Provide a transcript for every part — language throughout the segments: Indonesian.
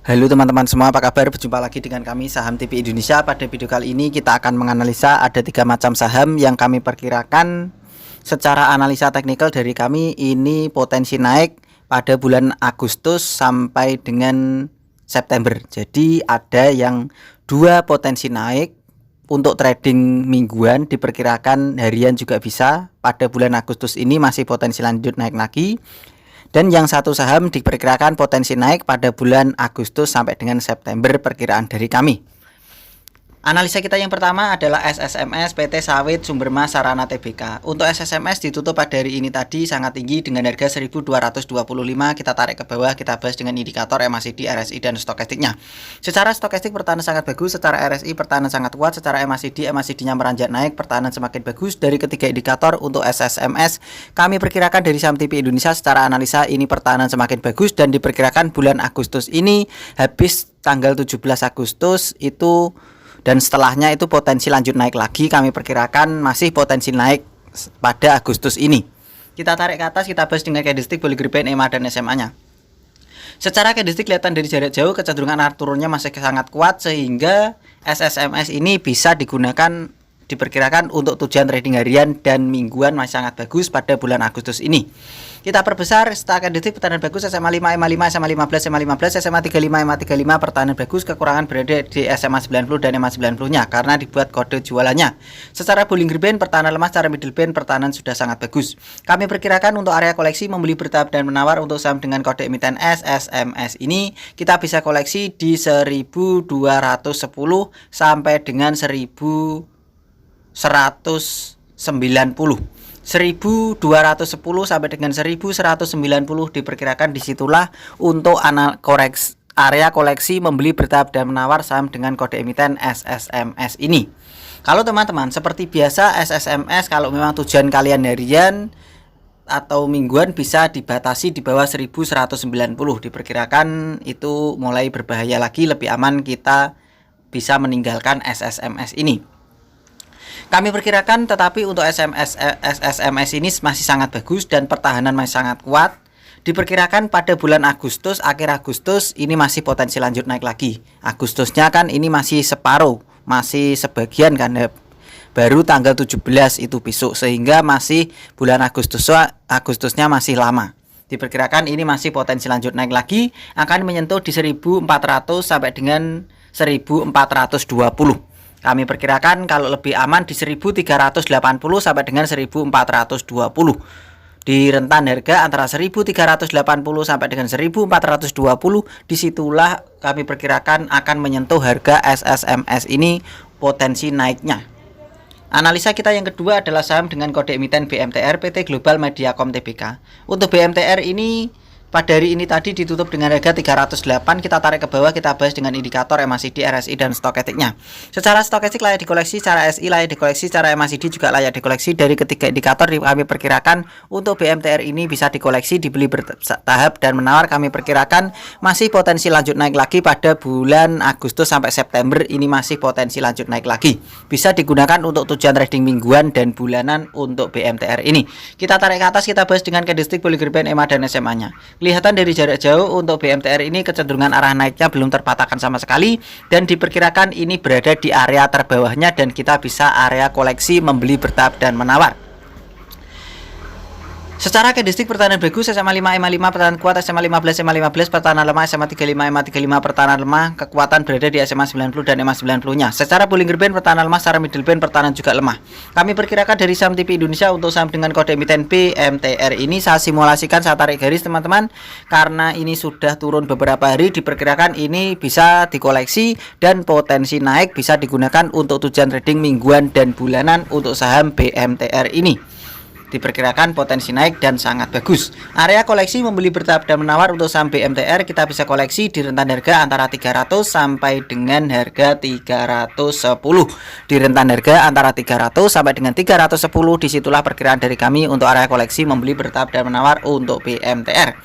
Halo teman-teman semua, apa kabar? Berjumpa lagi dengan kami Saham TV Indonesia. Pada video kali ini kita akan menganalisa ada 3 macam saham yang kami perkirakan secara analisa teknikal dari kami ini potensi naik pada bulan Agustus sampai dengan September. Jadi ada yang 2 potensi naik untuk trading mingguan, diperkirakan harian juga bisa. Pada bulan Agustus ini masih potensi lanjut naik lagi. Dan yang satu saham diperkirakan potensi naik pada bulan Agustus sampai dengan September perkiraan dari kami. Analisa kita yang pertama adalah SSMS PT Sawit Sumbermas Sarana Tbk. Untuk SSMS ditutup pada hari ini tadi sangat tinggi dengan harga 1225. Kita tarik ke bawah, kita bahas dengan indikator MACD, RSI dan stokastiknya. Secara stokastik pertahanan sangat bagus, secara RSI pertahanan sangat kuat, secara MACD-nya meranjak naik, pertahanan semakin bagus. Dari ketiga indikator untuk SSMS kami perkirakan dari Saham TV Indonesia secara analisa ini pertahanan semakin bagus dan diperkirakan bulan Agustus ini habis tanggal 17 Agustus itu dan setelahnya itu potensi lanjut naik lagi. Kami perkirakan masih potensi naik pada Agustus ini. Kita tarik ke atas, kita bahas dengan candlestick, Bollinger Band, EMA dan SMA-nya. Secara candlestick kelihatan dari jarak jauh kecenderungan arah turunnya masih sangat kuat sehingga SSMS ini bisa digunakan diperkirakan untuk tujuan trading harian dan mingguan masih sangat bagus pada bulan Agustus ini. Kita perbesar setelah candlestick pertahanan bagus SMA 5, EMA 5, SMA 15, SMA 15, SMA 35, EMA 35 pertahanan bagus, kekurangan berada di SMA 90 dan EMA 90-nya karena dibuat kode jualannya. Secara Bollinger Band pertahanan lemah, secara middle band pertahanan sudah sangat bagus. Kami perkirakan untuk area koleksi membeli bertahap dan menawar untuk saham dengan kode emiten SSMS ini kita bisa koleksi di 1210 sampai dengan 1190. 1210 sampai dengan 1190 diperkirakan disitulah untuk area koleksi membeli bertahap dan menawar saham dengan kode emiten SSMS ini. Kalau teman-teman seperti biasa SSMS kalau memang tujuan kalian harian atau mingguan bisa dibatasi di bawah 1190, diperkirakan itu mulai berbahaya lagi, lebih aman kita bisa meninggalkan SSMS ini. Kami perkirakan tetapi untuk SSMS ini masih sangat bagus dan pertahanan masih sangat kuat. Diperkirakan pada bulan Agustus, akhir Agustus ini masih potensi lanjut naik lagi. Agustusnya kan ini masih separuh, masih sebagian kan, baru tanggal 17 itu besok, sehingga masih bulan Agustusnya masih lama. Diperkirakan ini masih potensi lanjut naik lagi, akan menyentuh di 1400 sampai dengan 1420. Kami perkirakan kalau lebih aman di 1380 sampai dengan 1420. Di rentan harga antara 1380 sampai dengan 1420, disitulah kami perkirakan akan menyentuh harga SSMS ini potensi naiknya. Analisa kita yang kedua adalah saham dengan kode emiten BMTR PT Global Mediacom Tbk. Untuk BMTR ini pada hari ini tadi ditutup dengan harga 308. Kita tarik ke bawah, kita bahas dengan indikator MACD, RSI dan stokastiknya. Secara stokastik layak dikoleksi, secara SI layak dikoleksi, secara MACD juga layak dikoleksi. Dari ketiga indikator kami perkirakan untuk BMTR ini bisa dikoleksi, dibeli bertahap dan menawar. Kami perkirakan masih potensi lanjut naik lagi pada bulan Agustus sampai September, ini masih potensi lanjut naik lagi. Bisa digunakan untuk tujuan trading mingguan dan bulanan untuk BMTR ini. Kita tarik ke atas, kita bahas dengan candlestick, Bollinger Band, EMA dan SMA-nya. Kelihatan dari jarak jauh untuk BMTR ini kecenderungan arah naiknya belum terpatahkan sama sekali dan diperkirakan ini berada di area terbawahnya dan kita bisa area koleksi membeli bertahap dan menawar. Secara candlestick pertahanan bagus, SMA 5, EMA 5 pertahanan kuat, SMA 15, EMA 15 pertahanan lemah, SMA 35, EMA 35 pertahanan lemah, kekuatan berada di SMA 90 dan EMA 90-nya. Secara Bollinger Band pertahanan lemah, secara middle band pertahanan juga lemah. Kami perkirakan dari Saham TV Indonesia untuk saham dengan kode emiten BMTR ini saya simulasikan, saya tarik garis teman-teman, karena ini sudah turun beberapa hari, diperkirakan ini bisa dikoleksi dan potensi naik bisa digunakan untuk tujuan trading mingguan dan bulanan untuk saham BMTR ini. Diperkirakan potensi naik dan sangat bagus. Area koleksi membeli bertahap dan menawar untuk saham BMTR kita bisa koleksi di rentan harga antara 300 sampai dengan harga 310. Di rentan harga antara 300 sampai dengan 310, disitulah perkiraan dari kami untuk area koleksi membeli bertahap dan menawar untuk BMTR.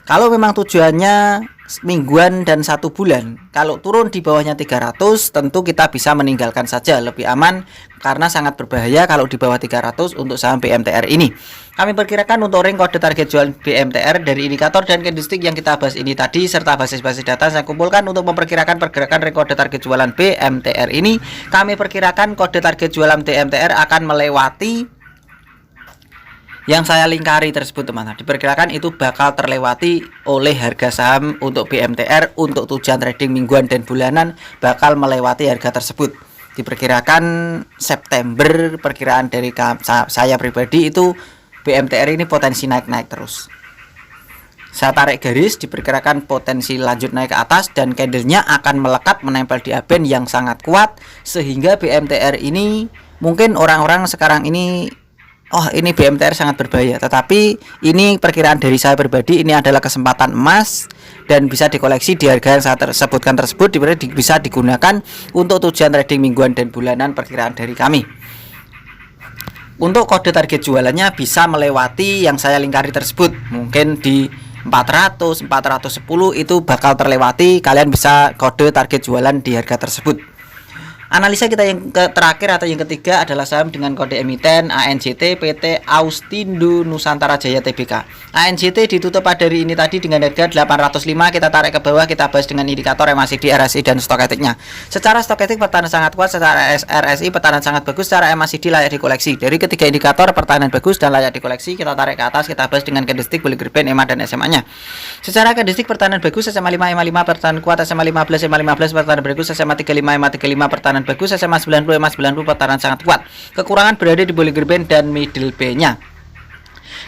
Kalau memang tujuannya mingguan dan 1 bulan. Kalau turun di bawahnya 300, tentu kita bisa meninggalkan saja, lebih aman karena sangat berbahaya kalau di bawah 300 untuk saham BMTR ini. Kami perkirakan untuk ring kode target jual BMTR dari indikator dan candlestick yang kita bahas ini tadi serta basis-basis data saya kumpulkan untuk memperkirakan pergerakan ring kode target jualan BMTR ini. Kami perkirakan kode target jualan BMTR akan melewati yang saya lingkari tersebut, teman-teman. Diperkirakan itu bakal terlewati oleh harga saham untuk BMTR untuk tujuan trading mingguan dan bulanan bakal melewati harga tersebut. Diperkirakan September, perkiraan dari saya pribadi itu BMTR ini potensi naik-naik terus. Saya tarik garis, diperkirakan potensi lanjut naik ke atas dan candlenya akan melekat menempel di aben yang sangat kuat sehingga BMTR ini mungkin orang-orang sekarang ini ini BMTR sangat berbahaya, tetapi ini perkiraan dari saya pribadi, ini adalah kesempatan emas dan bisa dikoleksi di harga yang saya sebutkan tersebut, bisa digunakan untuk tujuan trading mingguan dan bulanan perkiraan dari kami. Untuk kode target jualannya bisa melewati yang saya lingkari tersebut, mungkin di 400, 410 itu bakal terlewati, kalian bisa kode target jualan di harga tersebut. Analisa kita yang terakhir atau yang ketiga adalah saham dengan kode emiten ANJT PT Austindo Nusantara Jaya Tbk. ANJT ditutup pada hari ini tadi dengan harga 805, kita tarik ke bawah, kita bahas dengan indikator MACD, RSI dan stokastiknya. Secara stokastik pertahanan sangat kuat, secara RSI pertahanan sangat bagus, secara MACD layak dikoleksi. Dari ketiga indikator pertahanan bagus dan layak dikoleksi, kita tarik ke atas, kita bahas dengan candlestick, Bollinger Band, EMA dan SMA-nya. Secara candlestick pertahanan bagus, SMA 5, EMA 5 pertahanan kuat, SMA 15, EMA 15 pertahanan bagus, SMA 35, EMA 35 pertahanan bagus, SMA 90, EMA 90 pertahanan sangat kuat. Kekurangan berada di Bollinger Band dan middle band-nya.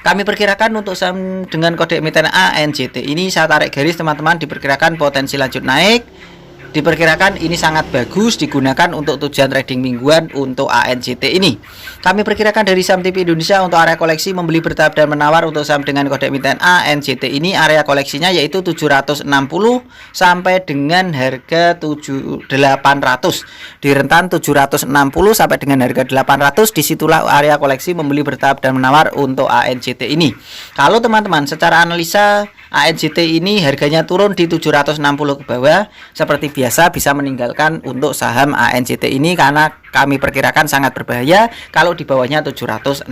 Kami perkirakan untuk saham dengan kode emiten ANJT ini saya tarik garis, teman-teman, diperkirakan potensi lanjut naik. Diperkirakan ini sangat bagus digunakan untuk tujuan trading mingguan untuk ANJT ini. Kami perkirakan dari saham TV Indonesia untuk area koleksi membeli bertahap dan menawar untuk saham dengan kode emiten ANJT ini area koleksinya yaitu 760 sampai dengan harga 800. Di rentan 760 sampai dengan harga 800, disitulah area koleksi membeli bertahap dan menawar untuk ANJT ini. Kalau teman-teman secara analisa ANJT ini harganya turun di 760 ke bawah, seperti biasa bisa meninggalkan untuk saham ANJT ini karena kami perkirakan sangat berbahaya kalau di bawahnya 760.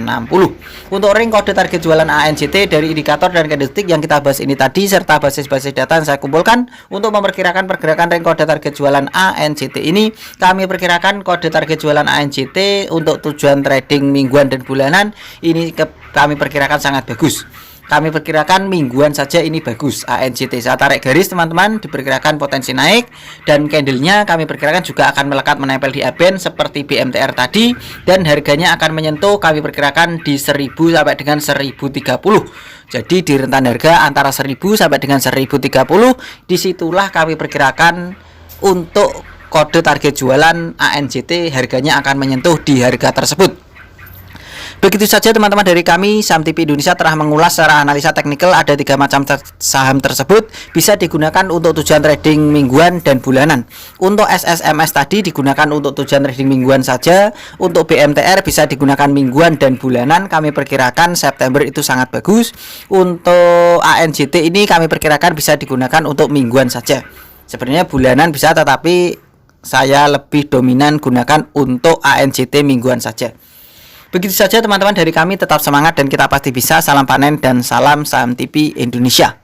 Untuk ring kode target jualan ANJT dari indikator dan candlestick yang kita bahas ini tadi serta basis-basis data yang saya kumpulkan untuk memperkirakan pergerakan ring kode target jualan ANJT ini, kami perkirakan kode target jualan ANJT untuk tujuan trading mingguan dan bulanan ini kami perkirakan sangat bagus. Kami perkirakan mingguan saja ini bagus ANJT. Saya tarik garis, teman-teman, diperkirakan potensi naik dan candlenya kami perkirakan juga akan melekat menempel di aben seperti BMTR tadi dan harganya akan menyentuh kami perkirakan di 1000 sampai dengan 1030. Jadi di rentan harga antara 1000 sampai dengan 1030, disitulah kami perkirakan untuk kode target jualan ANJT harganya akan menyentuh di harga tersebut. Begitu saja, teman-teman, dari kami Saham TV Indonesia telah mengulas secara analisa teknikal ada 3 macam saham tersebut bisa digunakan untuk tujuan trading mingguan dan bulanan. Untuk SSMS tadi digunakan untuk tujuan trading mingguan saja. Untuk BMTR bisa digunakan mingguan dan bulanan. Kami perkirakan September itu sangat bagus. Untuk ANJT ini kami perkirakan bisa digunakan untuk mingguan saja. Sebenarnya bulanan bisa, tetapi saya lebih dominan gunakan untuk ANJT mingguan saja. Begitu saja, teman-teman, dari kami. Tetap semangat dan kita pasti bisa. Salam panen dan salam Saham TV Indonesia.